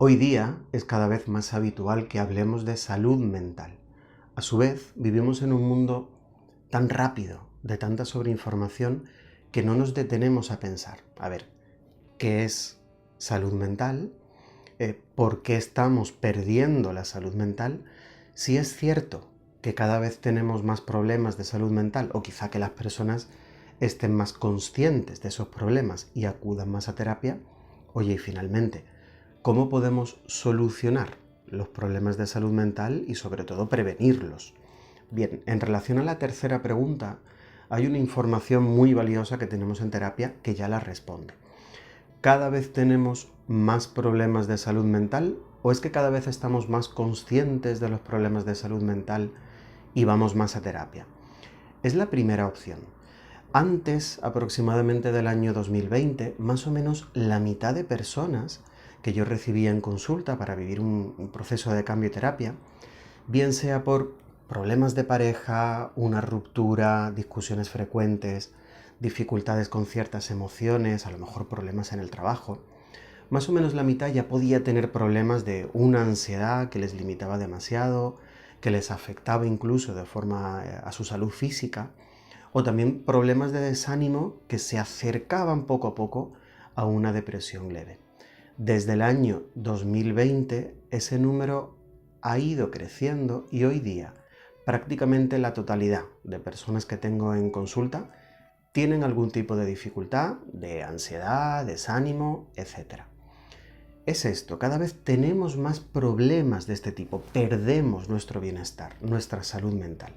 Hoy día es cada vez más habitual que hablemos de salud mental. A su vez, vivimos en un mundo tan rápido, de tanta sobreinformación, que no nos detenemos a pensar, a ver, ¿qué es salud mental? ¿Por qué estamos perdiendo la salud mental? Si es cierto que cada vez tenemos más problemas de salud mental, o quizá que las personas estén más conscientes de esos problemas y acudan más a terapia, oye, y finalmente, ¿cómo podemos solucionar los problemas de salud mental y sobre todo prevenirlos? Bien, en relación a la tercera pregunta, hay una información muy valiosa que tenemos en terapia que ya la responde. ¿Cada vez tenemos más problemas de salud mental o es que cada vez estamos más conscientes de los problemas de salud mental y vamos más a terapia? Es la primera opción. Antes, aproximadamente del año 2020, más o menos la mitad de personas que yo recibía en consulta para vivir un proceso de cambio y terapia, bien sea por problemas de pareja, una ruptura, discusiones frecuentes, dificultades con ciertas emociones, a lo mejor problemas en el trabajo, más o menos la mitad ya podía tener problemas de una ansiedad que les limitaba demasiado, que les afectaba incluso de forma a su salud física, o también problemas de desánimo que se acercaban poco a poco a una depresión leve. Desde el año 2020 ese número ha ido creciendo y hoy día prácticamente la totalidad de personas que tengo en consulta tienen algún tipo de dificultad, de ansiedad, desánimo, etc. Es esto, cada vez tenemos más problemas de este tipo, perdemos nuestro bienestar, nuestra salud mental.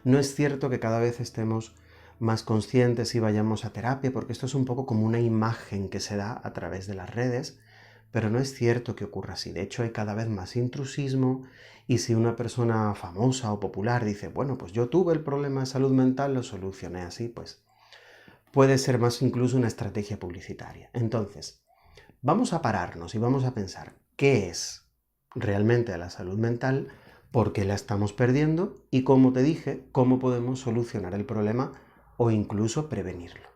No es cierto que cada vez estemos más conscientes y vayamos a terapia, porque esto es un poco como una imagen que se da a través de las redes, pero no es cierto que ocurra así. De hecho, hay cada vez más intrusismo y si una persona famosa o popular dice, bueno, pues yo tuve el problema de salud mental, lo solucioné así, pues puede ser más incluso una estrategia publicitaria. Entonces, vamos a pararnos y vamos a pensar qué es realmente la salud mental, por qué la estamos perdiendo y, como te dije, cómo podemos solucionar el problema o incluso prevenirlo.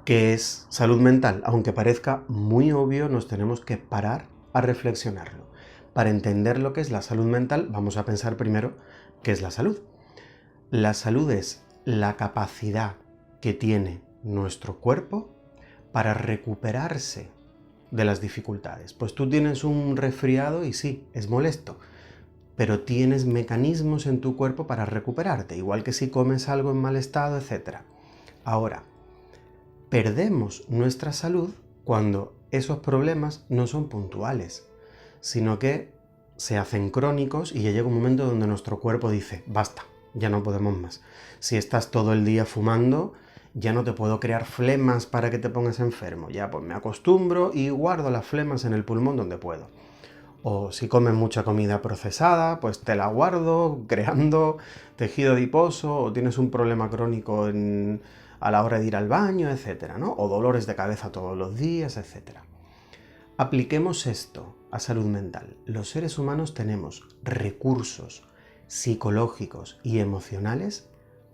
¿Qué es salud mental? Aunque parezca muy obvio, nos tenemos que parar a reflexionarlo. Para entender lo que es la salud mental, vamos a pensar primero qué es la salud. La salud es la capacidad que tiene nuestro cuerpo para recuperarse de las dificultades. Pues tú tienes un resfriado y sí, es molesto, pero tienes mecanismos en tu cuerpo para recuperarte, igual que si comes algo en mal estado, etc. Ahora, perdemos nuestra salud cuando esos problemas no son puntuales, sino que se hacen crónicos y ya llega un momento donde nuestro cuerpo dice, basta, ya no podemos más. Si estás todo el día fumando, ya no te puedo crear flemas para que te pongas enfermo. Ya pues me acostumbro y guardo las flemas en el pulmón donde puedo. O si comes mucha comida procesada, pues te la guardo creando tejido adiposo o tienes un problema crónico a la hora de ir al baño, etcétera, ¿no? O dolores de cabeza todos los días, etcétera. Apliquemos esto a salud mental. Los seres humanos tenemos recursos psicológicos y emocionales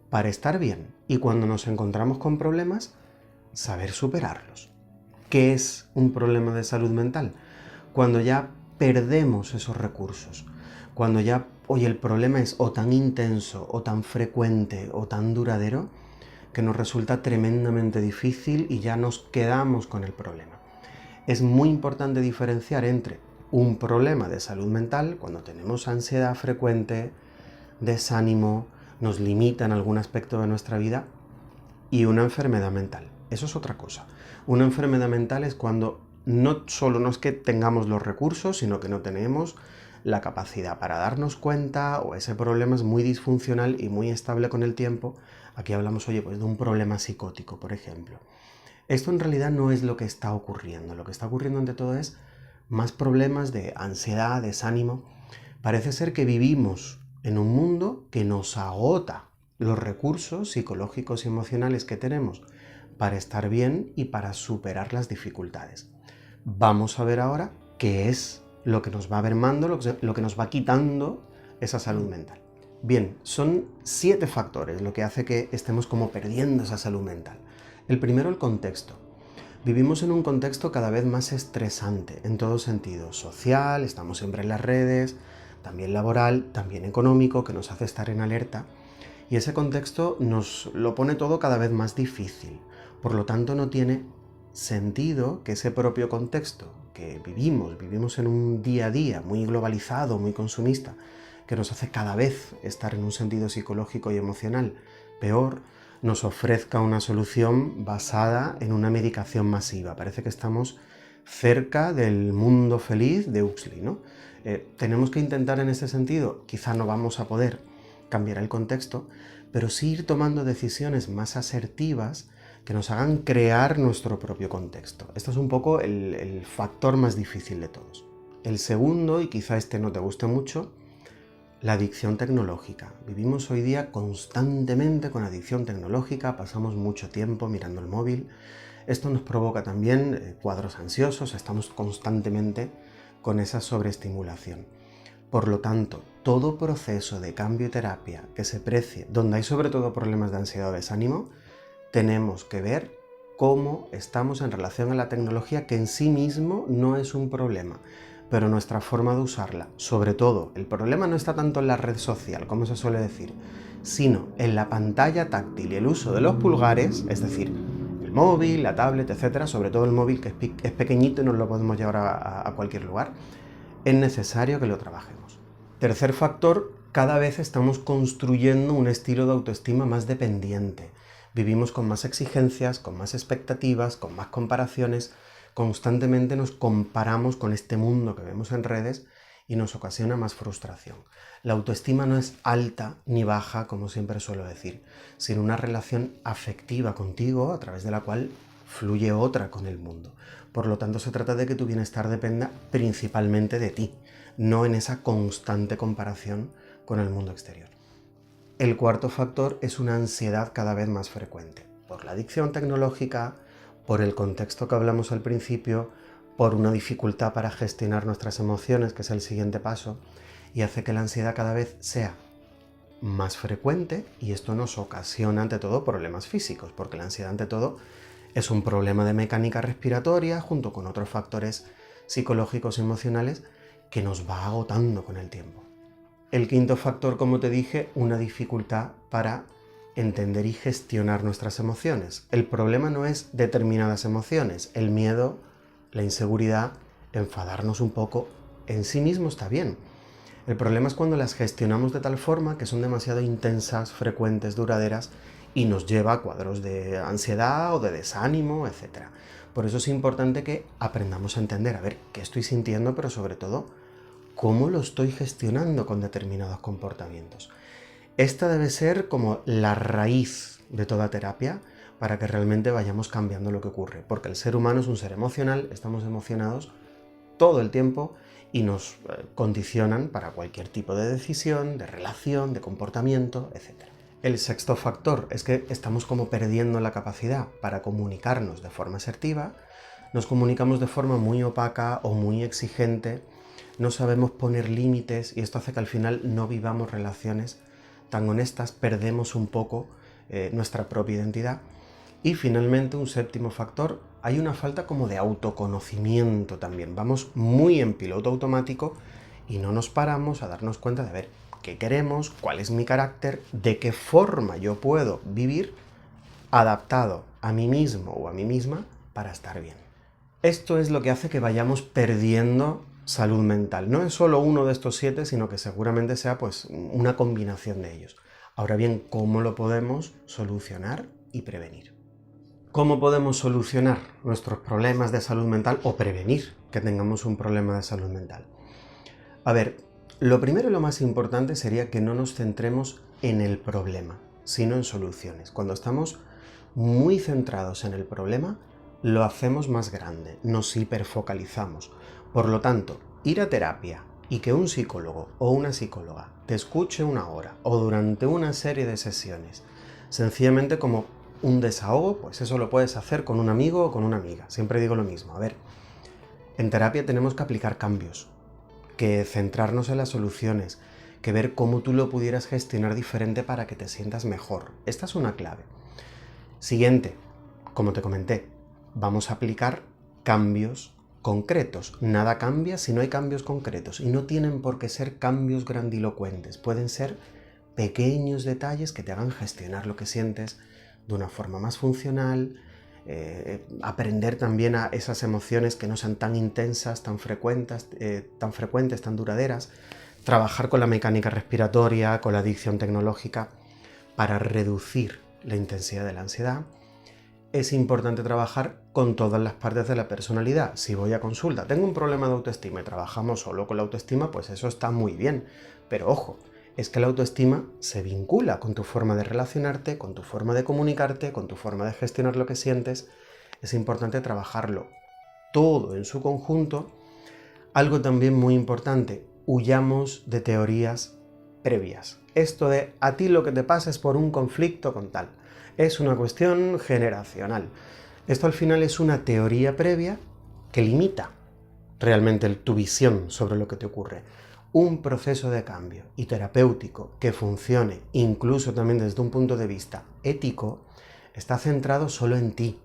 para estar bien y cuando nos encontramos con problemas, saber superarlos. ¿Qué es un problema de salud mental? Cuando ya perdemos esos recursos, cuando ya, oye, el problema es o tan intenso, o tan frecuente, o tan duradero, que nos resulta tremendamente difícil y ya nos quedamos con el problema. Es muy importante diferenciar entre un problema de salud mental, cuando tenemos ansiedad frecuente, desánimo, nos limita en algún aspecto de nuestra vida, y una enfermedad mental. Eso es otra cosa. Una enfermedad mental es cuando no solo no es que tengamos los recursos, sino que no tenemos la capacidad para darnos cuenta o ese problema es muy disfuncional y muy estable con el tiempo. Aquí hablamos, oye, pues de un problema psicótico, por ejemplo. Esto en realidad no es lo que está ocurriendo. Lo que está ocurriendo ante todo es más problemas de ansiedad, desánimo. Parece ser que vivimos en un mundo que nos agota los recursos psicológicos y emocionales que tenemos para estar bien y para superar las dificultades. Vamos a ver ahora qué es lo que nos va mermando, lo que nos va quitando esa salud mental. Bien, son 7 factores lo que hace que estemos como perdiendo esa salud mental. El primero, el contexto. Vivimos en un contexto cada vez más estresante, en todo sentido, social, estamos siempre en las redes, también laboral, también económico, que nos hace estar en alerta, y ese contexto nos lo pone todo cada vez más difícil. Por lo tanto, no tiene sentido que ese propio contexto que vivimos en un día a día muy globalizado, muy consumista, que nos hace cada vez estar en un sentido psicológico y emocional peor, nos ofrezca una solución basada en una medicación masiva. Parece que estamos cerca del mundo feliz de Huxley, ¿no? Tenemos que intentar en este sentido, quizá no vamos a poder cambiar el contexto, pero sí ir tomando decisiones más asertivas que nos hagan crear nuestro propio contexto. Esto es un poco el factor más difícil de todos. El segundo, y quizá este no te guste mucho, la adicción tecnológica. Vivimos hoy día constantemente con adicción tecnológica, pasamos mucho tiempo mirando el móvil. Esto nos provoca también cuadros ansiosos, estamos constantemente con esa sobreestimulación. Por lo tanto, todo proceso de cambio y terapia que se precie, donde hay sobre todo problemas de ansiedad o desánimo, tenemos que ver cómo estamos en relación a la tecnología, que en sí mismo no es un problema, pero nuestra forma de usarla, sobre todo, el problema no está tanto en la red social, como se suele decir, sino en la pantalla táctil y el uso de los pulgares, es decir, el móvil, la tablet, etcétera, sobre todo el móvil, que es pequeñito y nos lo podemos llevar a cualquier lugar, es necesario que lo trabajemos. Tercer factor, cada vez estamos construyendo un estilo de autoestima más dependiente. Vivimos con más exigencias, con más expectativas, con más comparaciones. Constantemente nos comparamos con este mundo que vemos en redes y nos ocasiona más frustración. La autoestima no es alta ni baja, como siempre suelo decir, sino una relación afectiva contigo a través de la cual fluye otra con el mundo. Por lo tanto, se trata de que tu bienestar dependa principalmente de ti, no en esa constante comparación con el mundo exterior. El cuarto factor es una ansiedad cada vez más frecuente, por la adicción tecnológica, por el contexto que hablamos al principio, por una dificultad para gestionar nuestras emociones, que es el siguiente paso, y hace que la ansiedad cada vez sea más frecuente, y esto nos ocasiona ante todo problemas físicos, porque la ansiedad ante todo es un problema de mecánica respiratoria junto con otros factores psicológicos y emocionales que nos va agotando con el tiempo. El quinto factor, como te dije, una dificultad para entender y gestionar nuestras emociones. El problema no es determinadas emociones, el miedo, la inseguridad, enfadarnos un poco, en sí mismo está bien. El problema es cuando las gestionamos de tal forma que son demasiado intensas, frecuentes, duraderas y nos lleva a cuadros de ansiedad o de desánimo, etc. Por eso es importante que aprendamos a entender, a ver, qué estoy sintiendo, pero sobre todo, cómo lo estoy gestionando con determinados comportamientos. Esta debe ser como la raíz de toda terapia para que realmente vayamos cambiando lo que ocurre, porque el ser humano es un ser emocional, estamos emocionados todo el tiempo y nos condicionan para cualquier tipo de decisión, de relación, de comportamiento, etc. El sexto factor es que estamos como perdiendo la capacidad para comunicarnos de forma asertiva, nos comunicamos de forma muy opaca o muy exigente, no sabemos poner límites y esto hace que al final no vivamos relaciones tan honestas, perdemos un poco nuestra propia identidad. Y finalmente, un séptimo factor, hay una falta como de autoconocimiento también. Vamos muy en piloto automático y no nos paramos a darnos cuenta de ver qué queremos, cuál es mi carácter, de qué forma yo puedo vivir adaptado a mí mismo o a mí misma para estar bien. Esto es lo que hace que vayamos perdiendo salud mental. No es solo uno de estos 7, sino que seguramente sea pues una combinación de ellos. Ahora bien, ¿cómo lo podemos solucionar y prevenir? ¿Cómo podemos solucionar nuestros problemas de salud mental o prevenir que tengamos un problema de salud mental? A ver, lo primero y lo más importante sería que no nos centremos en el problema, sino en soluciones. Cuando estamos muy centrados en el problema, lo hacemos más grande, nos hiperfocalizamos. Por lo tanto, ir a terapia y que un psicólogo o una psicóloga te escuche una hora o durante una serie de sesiones, sencillamente como un desahogo, pues eso lo puedes hacer con un amigo o con una amiga. Siempre digo lo mismo, a ver, En terapia tenemos que aplicar cambios, que centrarnos en las soluciones, que ver cómo tú lo pudieras gestionar diferente para que te sientas mejor. Esta es una clave. Siguiente, como te comenté, vamos a aplicar cambios concretos. Nada cambia si no hay cambios concretos y no tienen por qué ser cambios grandilocuentes. Pueden ser pequeños detalles que te hagan gestionar lo que sientes de una forma más funcional, aprender también a esas emociones que no sean tan intensas, tan frecuentes, tan duraderas, trabajar con la mecánica respiratoria, con la adicción tecnológica para reducir la intensidad de la ansiedad. Es importante trabajar con todas las partes de la personalidad. Si voy a consulta, tengo un problema de autoestima y trabajamos solo con la autoestima, pues eso está muy bien. Pero ojo, es que la autoestima se vincula con tu forma de relacionarte, con tu forma de comunicarte, con tu forma de gestionar lo que sientes. Es importante trabajarlo todo en su conjunto. Algo también muy importante, huyamos de teorías previas. Esto de a ti lo que te pasa es por un conflicto con tal. Es una cuestión generacional. Esto al final es una teoría previa que limita realmente tu visión sobre lo que te ocurre. Un proceso de cambio y terapéutico que funcione, incluso también desde un punto de vista ético, está centrado solo en ti,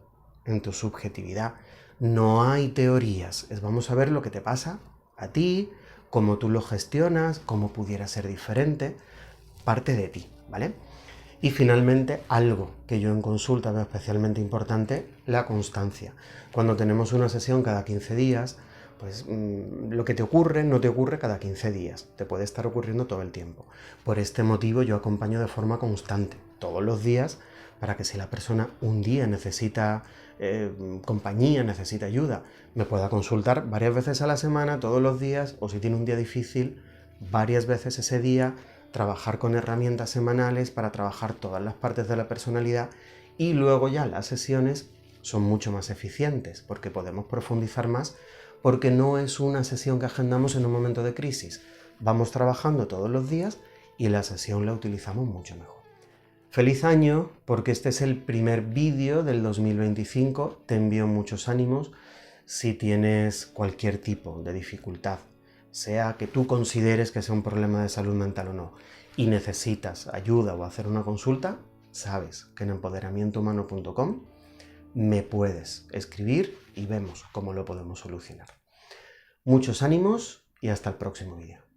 en tu subjetividad. No hay teorías, vamos a ver lo que te pasa a ti, cómo tú lo gestionas, cómo pudiera ser diferente, parte de ti, ¿vale? Y finalmente, algo que yo en consulta veo especialmente importante, la constancia. Cuando tenemos una sesión cada 15 días, pues lo que te ocurre no te ocurre cada 15 días, te puede estar ocurriendo todo el tiempo. Por este motivo yo acompaño de forma constante, todos los días, para que si la persona un día necesita compañía, necesita ayuda, me pueda consultar varias veces a la semana, todos los días, o si tiene un día difícil, varias veces ese día, trabajar con herramientas semanales para trabajar todas las partes de la personalidad y luego ya las sesiones son mucho más eficientes porque podemos profundizar más porque no es una sesión que agendamos en un momento de crisis. Vamos trabajando todos los días y la sesión la utilizamos mucho mejor. ¡Feliz año! Porque este es el primer vídeo del 2025. Te envío muchos ánimos. Si tienes cualquier tipo de dificultad, sea que tú consideres que sea un problema de salud mental o no, y necesitas ayuda o hacer una consulta, sabes que en empoderamientohumano.com me puedes escribir y vemos cómo lo podemos solucionar. Muchos ánimos y hasta el próximo vídeo.